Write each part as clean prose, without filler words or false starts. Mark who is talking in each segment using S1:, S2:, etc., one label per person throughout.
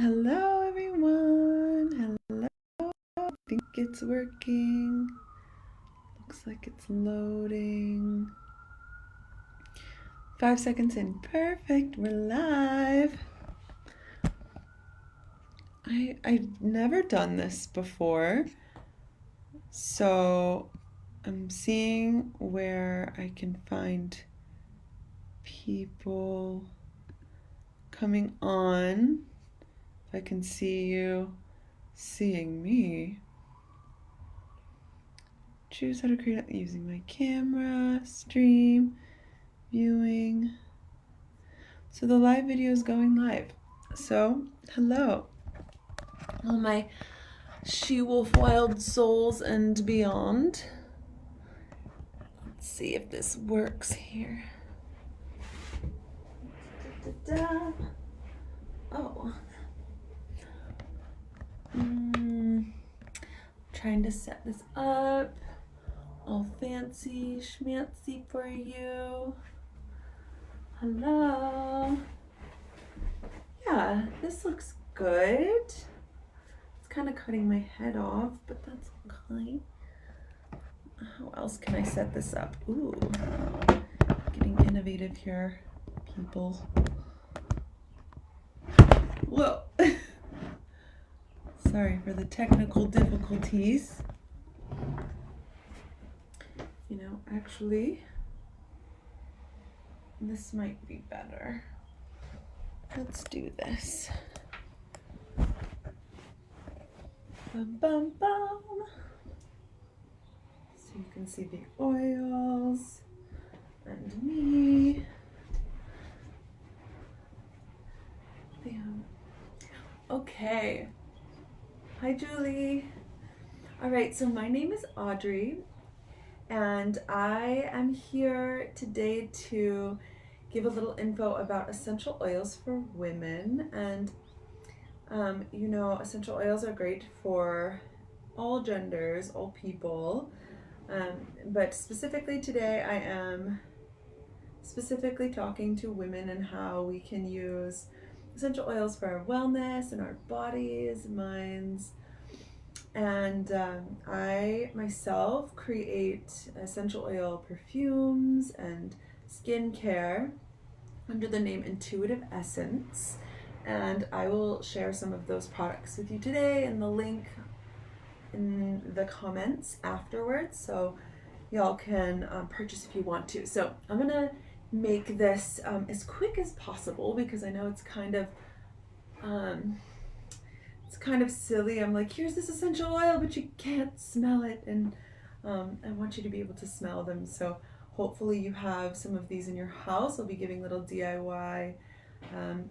S1: Hello, everyone. Hello. I think it's working. Looks like it's loading. 5 seconds in. Perfect. We're live. I've never done this before, so I'm seeing where I can find people coming on. If I can see you seeing me. Choose how to create it using my camera, stream, viewing. So the live video is going live. So, hello, all my she-wolf wild souls and beyond. Let's see if this works here. Da-da-da. Oh. Trying to set this up all fancy schmancy for you. Hello. Yeah, this looks good. It's kind of cutting my head off, but that's okay. How else can I set this up? Ooh, getting innovative here, people. Whoa. Sorry for the technical difficulties. You know, actually, this might be better. Let's do this. Bum, bum, bum. So you can see the oils and me. Bam. Okay. Hi, Julie. All right, so my name is Audrey, and I am here today to give a little info about essential oils for women. And you know, essential oils are great for all genders, all people, but specifically today I am specifically talking to women and how we can use essential oils for our wellness and our bodies, minds. And I myself create essential oil perfumes and skincare under the name Intuitive Essence, and I will share some of those products with you today in the link in the comments afterwards, so y'all can purchase if you want to. So I'm gonna make this as quick as possible because I know it's kind of silly. I'm like, here's this essential oil, but you can't smell it, and I want you to be able to smell them. So hopefully you have some of these in your house. I'll be giving little DIY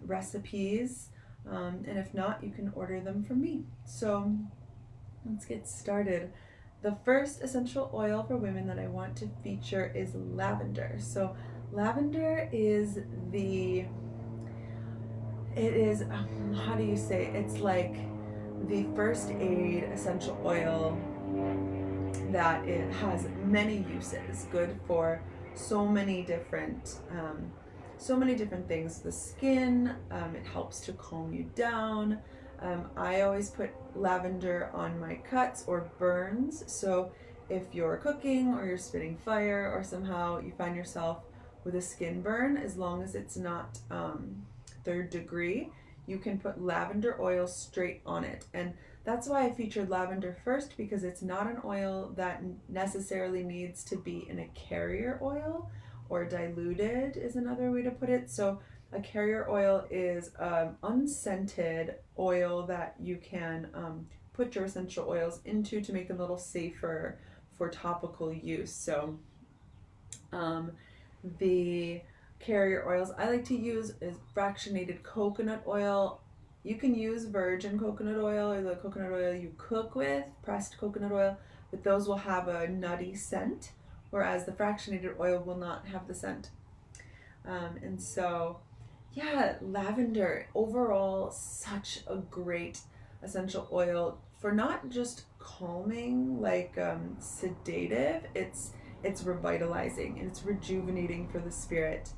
S1: recipes, and if not, you can order them from me. So let's get started. The first essential oil for women that I want to feature is lavender. So lavender is how do you say, it's like the first aid essential oil that it has many uses, good for so many different things. The skin, it helps to calm you down. I always put lavender on my cuts or burns, so if you're cooking or you're spitting fire or somehow you find yourself with a skin burn, as long as it's not third degree, you can put lavender oil straight on it. And that's why I featured lavender first, because it's not an oil that necessarily needs to be in a carrier oil, or diluted is another way to put it. So a carrier oil is unscented oil that you can put your essential oils into to make them a little safer for topical use. So the carrier oils I like to use is fractionated coconut oil. You can use virgin coconut oil or the coconut oil you cook with, pressed coconut oil, but those will have a nutty scent, whereas the fractionated oil will not have the scent. And so, yeah, lavender, overall, such a great essential oil for not just calming, like sedative, it's revitalizing and it's rejuvenating for the spirit.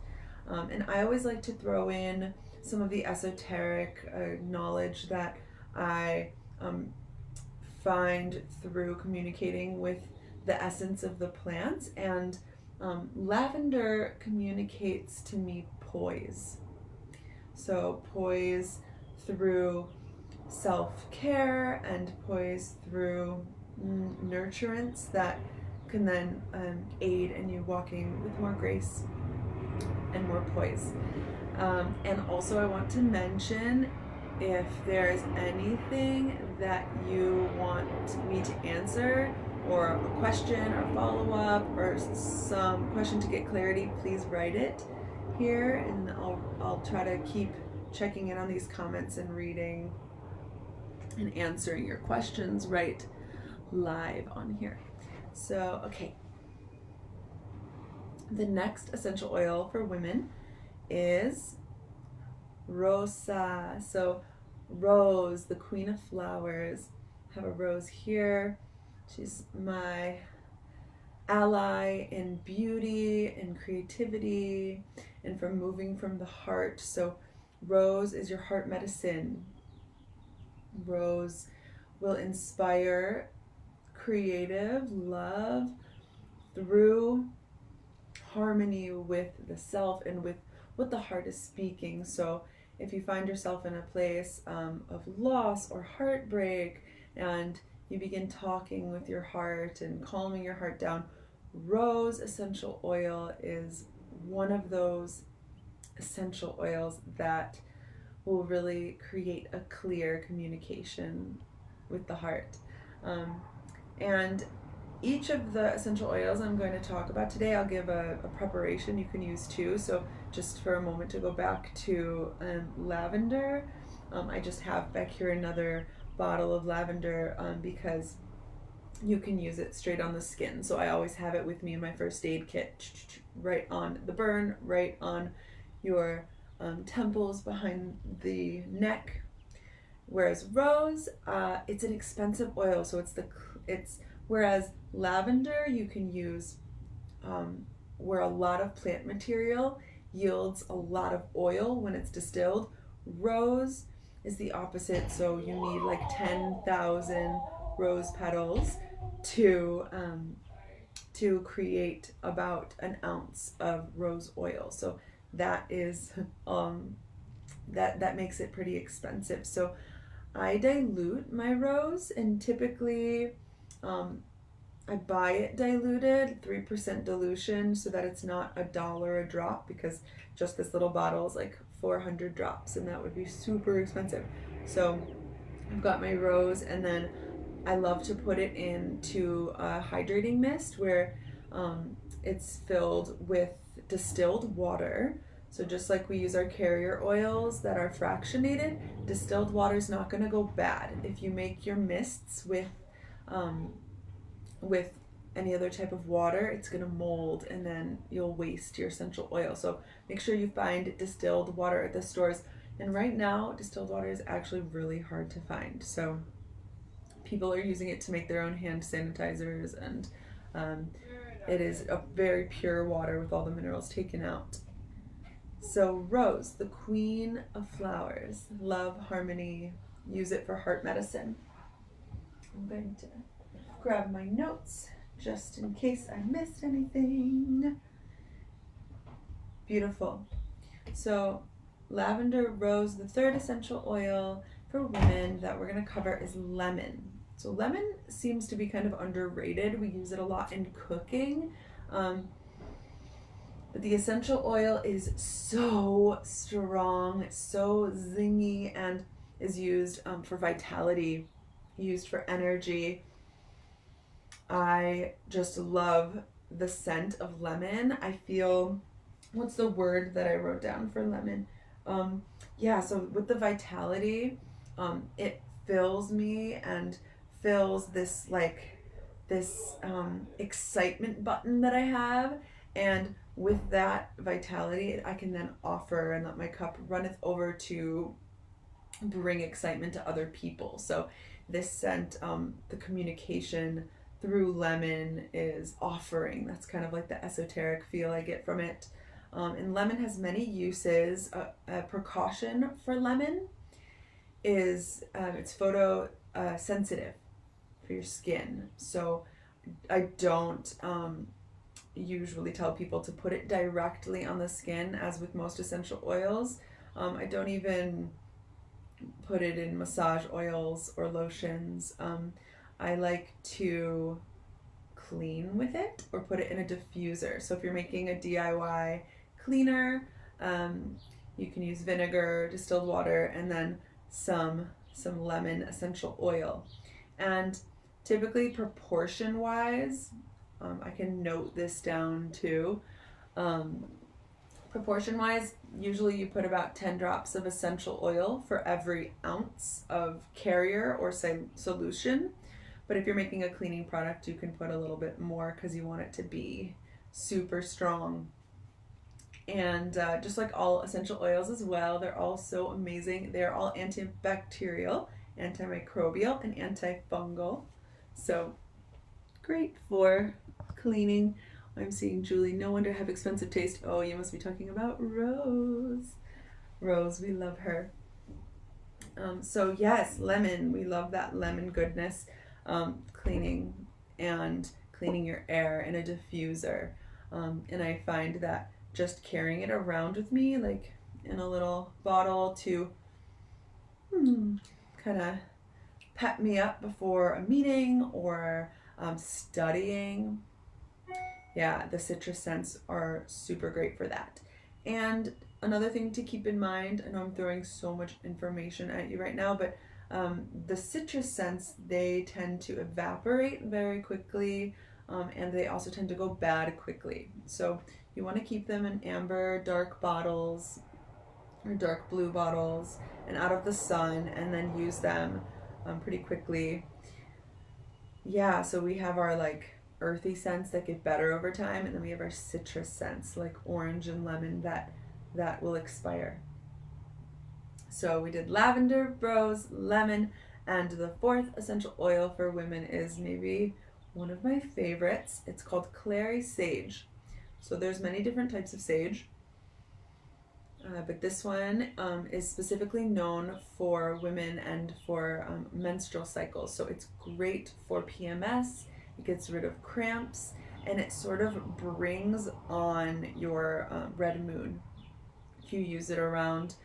S1: And I always like to throw in some of the esoteric knowledge that I find through communicating with the essence of the plants. And lavender communicates to me poise. So poise through self-care and poise through nurturance that can then aid in you walking with more grace and more poise. And also I want to mention, if there's anything that you want me to answer, or a question or follow-up, or some question to get clarity, please write it here, and I'll try to keep checking in on these comments and reading and answering your questions right live on here. So, okay. The next essential oil for women is Rosa. So rose, the queen of flowers. I have a rose here. She's my ally in beauty and creativity and from moving from the heart. So rose is your heart medicine. Rose will inspire creative love through harmony with the self and with what the heart is speaking. So if you find yourself in a place of loss or heartbreak, and you begin talking with your heart and calming your heart down, rose essential oil is one of those essential oils that will really create a clear communication with the heart. And each of the essential oils I'm going to talk about today, I'll give a preparation you can use too. So just for a moment to go back to lavender, I just have back here another bottle of lavender because you can use it straight on the skin. So I always have it with me in my first aid kit, right on the burn, right on your temples, behind the neck. Whereas rose, it's an expensive oil, so whereas lavender you can use where a lot of plant material yields a lot of oil when it's distilled. Rose is the opposite, so you need like 10,000 rose petals to create about an ounce of rose oil. So that is that makes it pretty expensive. So I dilute my rose, and typically I buy it diluted, 3% dilution, so that it's not $1 a drop, because just this little bottle is like 400 drops, and that would be super expensive. So I've got my rose, and then I love to put it into a hydrating mist where it's filled with distilled water. So just like we use our carrier oils that are fractionated, distilled water is not going to go bad. If you make your mists with any other type of water, it's going to mold, and then you'll waste your essential oil. So make sure you find distilled water at the stores. And right now, distilled water is actually really hard to find. So people are using it to make their own hand sanitizers, and it is a very pure water with all the minerals taken out. So rose, the queen of flowers, love, harmony, use it for heart medicine. I'm going to grab my notes just in case I missed anything. Beautiful. So lavender, rose, the third essential oil for women that we're going to cover is lemon. So lemon seems to be kind of underrated. We use it a lot in cooking. But the essential oil is so strong, so zingy, and is used for vitality, used for energy. I just love the scent of lemon. I feel, what's the word that I wrote down for lemon? So with the vitality, it fills me and fills this excitement button that I have. And with that vitality, I can then offer and let my cup runneth over to bring excitement to other people. So this scent, the communication through lemon is offering. That's kind of like the esoteric feel I get from it. And lemon has many uses. A precaution for lemon is it's photo sensitive for your skin. So I don't usually tell people to put it directly on the skin, as with most essential oils. I don't even put it in massage oils or lotions. I like to clean with it or put it in a diffuser. So if you're making a DIY cleaner, you can use vinegar, distilled water, and then some lemon essential oil. And typically, proportion wise, I can note this down too. Proportion wise, usually you put about 10 drops of essential oil for every ounce of carrier or solution. But if you're making a cleaning product, you can put a little bit more because you want it to be super strong. And just like all essential oils as well, they're all so amazing. They're all antibacterial, antimicrobial, and antifungal. So great for cleaning. I'm seeing Julie. No wonder have expensive taste. Oh, you must be talking about Rose. Rose, we love her. So yes, lemon. We love that lemon goodness. Cleaning your air in a diffuser. And I find that just carrying it around with me, like in a little bottle to kind of pep me up before a meeting or studying. Yeah, the citrus scents are super great for that. And another thing to keep in mind, I know I'm throwing so much information at you right now, but the citrus scents, they tend to evaporate very quickly, and they also tend to go bad quickly. So you want to keep them in amber, dark bottles or dark blue bottles and out of the sun, and then use them pretty quickly. Yeah, so we have our like earthy scents that get better over time, and then we have our citrus scents like orange and lemon that will expire. So we did lavender, rose, lemon, and the fourth essential oil for women is maybe one of my favorites. It's called clary sage. So there's many different types of sage, but this one is specifically known for women and for menstrual cycles. So it's great for PMS. It gets rid of cramps, and it sort of brings on your red moon. If you use it around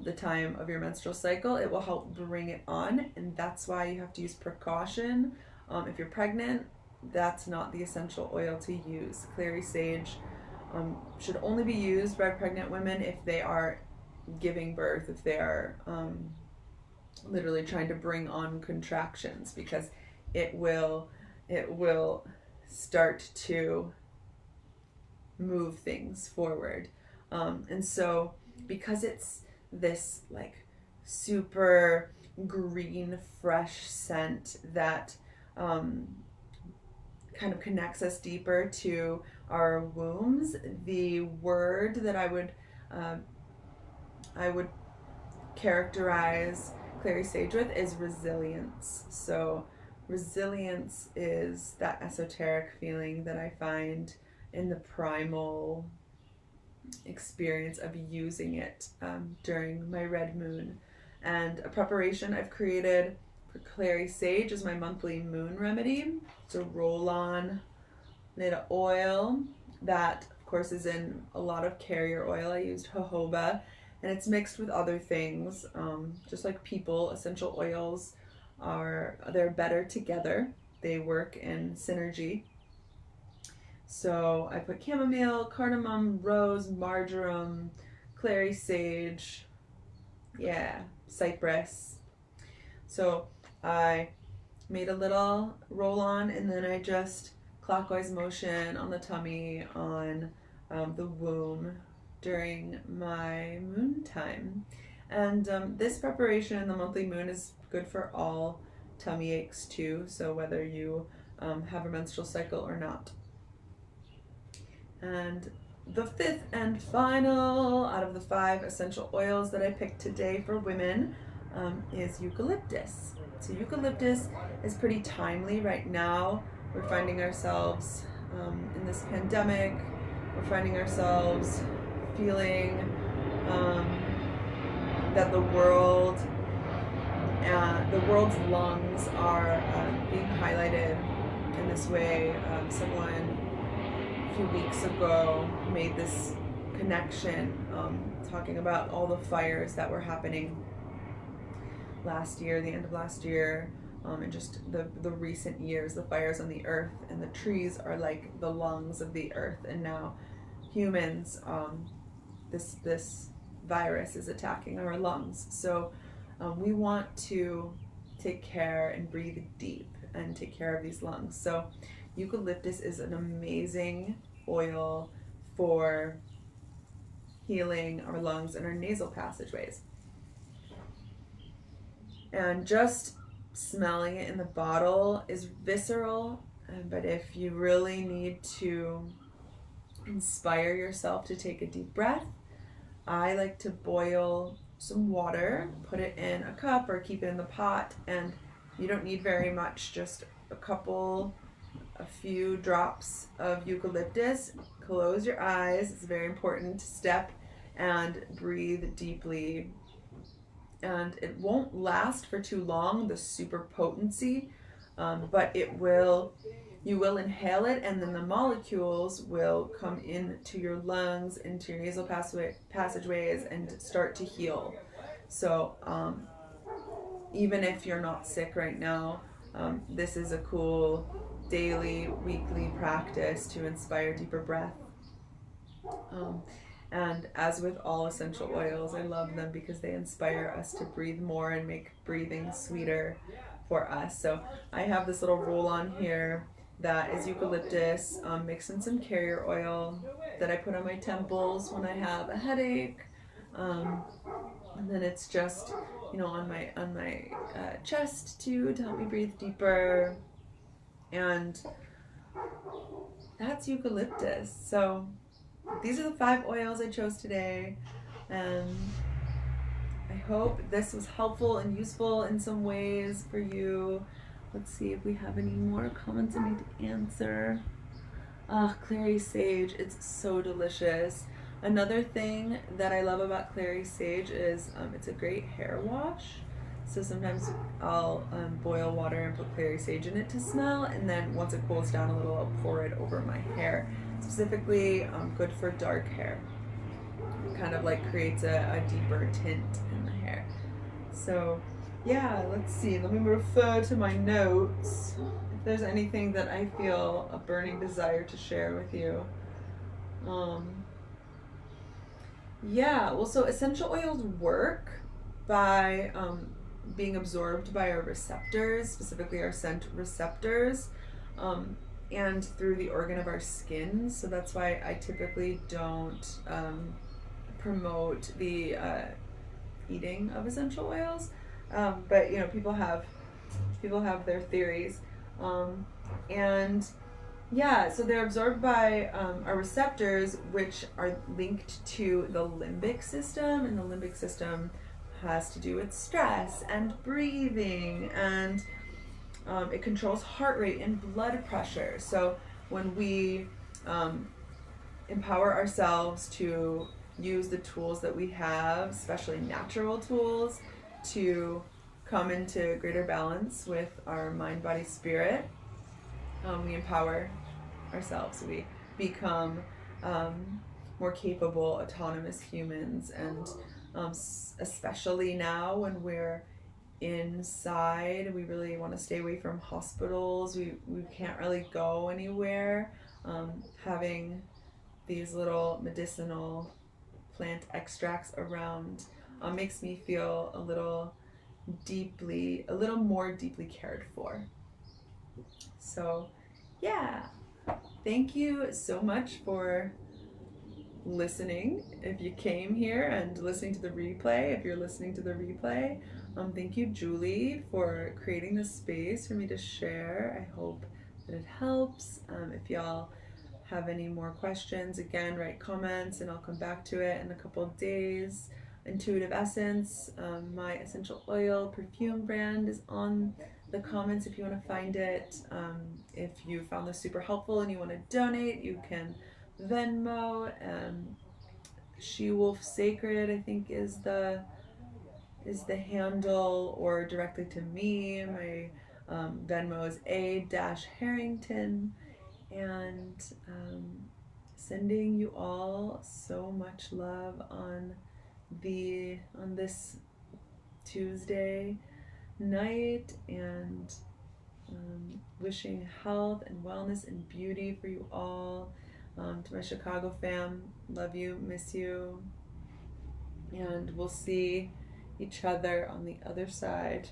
S1: the time of your menstrual cycle, it will help bring it on, and that's why you have to use precaution. If you're pregnant, that's not the essential oil to use. Clary sage should only be used by pregnant women if they are giving birth, if they are literally trying to bring on contractions, because it will start to move things forward. And so because it's this like super green, fresh scent that kind of connects us deeper to our wombs, the word that I would characterize clary sage with is resilience. So resilience is that esoteric feeling that I find in the primal experience of using it during my red moon. And a preparation I've created for clary sage is my monthly moon remedy. It's a roll-on made of oil that of course is in a lot of carrier oil. I used jojoba, and it's mixed with other things, just like people. Essential oils they're better together. They work in synergy. So I put chamomile, cardamom, rose, marjoram, clary sage, cypress. So I made a little roll-on, and then I just clockwise motion on the tummy, on the womb during my moon time. And this preparation in the monthly moon is good for all tummy aches too, so whether you have a menstrual cycle or not. And the fifth and final out of the 5 essential oils that I picked today for women is eucalyptus. So eucalyptus is pretty timely right now. We're finding ourselves in this pandemic we're finding ourselves feeling that the world's lungs are being highlighted in this way. Someone a few weeks ago made this connection, talking about all the fires that were happening last year, the end of last year, and just the recent years, the fires on the earth, and the trees are like the lungs of the earth, and now humans, this virus is attacking our lungs. So we want to take care and breathe deep and take care of these lungs. So eucalyptus is an amazing oil for healing our lungs and our nasal passageways. And just smelling it in the bottle is visceral, but if you really need to inspire yourself to take a deep breath, I like to boil some water, put it in a cup or keep it in the pot, and you don't need very much, just a few drops of eucalyptus. Close your eyes, it's a very important step, and breathe deeply. And it won't last for too long, the super potency, but you will inhale it, and then the molecules will come into your lungs, into your nasal passageways, and start to heal. So even if you're not sick right now, this is a cool daily, weekly practice to inspire deeper breath. And as with all essential oils, I love them because they inspire us to breathe more and make breathing sweeter for us. So I have this little roll-on here that is eucalyptus, mixed in some carrier oil that I put on my temples when I have a headache. And then it's just, on my chest too, to help me breathe deeper. And that's eucalyptus. So these are the 5 oils I chose today, and I hope this was helpful and useful in some ways for you. Let's see if we have any more comments I need to answer. Clary sage, it's so delicious. Another thing that I love about clary sage is it's a great hair wash. So sometimes I'll boil water and put clary sage in it to smell, and then once it cools down a little, I'll pour it over my hair. Specifically good for dark hair. It kind of like creates a deeper tint in the hair. So yeah, let's see. Let me refer to my notes. If there's anything that I feel a burning desire to share with you. So essential oils work by being absorbed by our receptors, specifically our scent receptors, and through the organ of our skin. So that's why I typically don't promote the eating of essential oils. But people have their theories, so they're absorbed by our receptors, which are linked to the limbic system, and the limbic system has to do with stress and breathing, and it controls heart rate and blood pressure. So when we empower ourselves to use the tools that we have, especially natural tools, to come into greater balance with our mind, body, spirit, we empower ourselves. We become more capable, autonomous humans, and especially now when we're inside, we really want to stay away from hospitals. We can't really go anywhere. Having these little medicinal plant extracts around makes me feel a little more deeply cared for. So yeah, thank you so much for listening. If you came here and listening to the replay, if you're listening to the replay, thank you, Julie, for creating this space for me to share. I hope that it helps. If y'all have any more questions, again, write comments and I'll come back to it in a couple of days. Intuitive Essence, my essential oil perfume brand, is on the comments if you want to find it. If you found this super helpful and you want to donate, you can Venmo, and She Wolf Sacred, I think, is the handle, or directly to me. My Venmo is A-Herrington, and sending you all so much love on this Tuesday night, and wishing health and wellness and beauty for you all. To my Chicago fam, love you, miss you, and we'll see each other on the other side.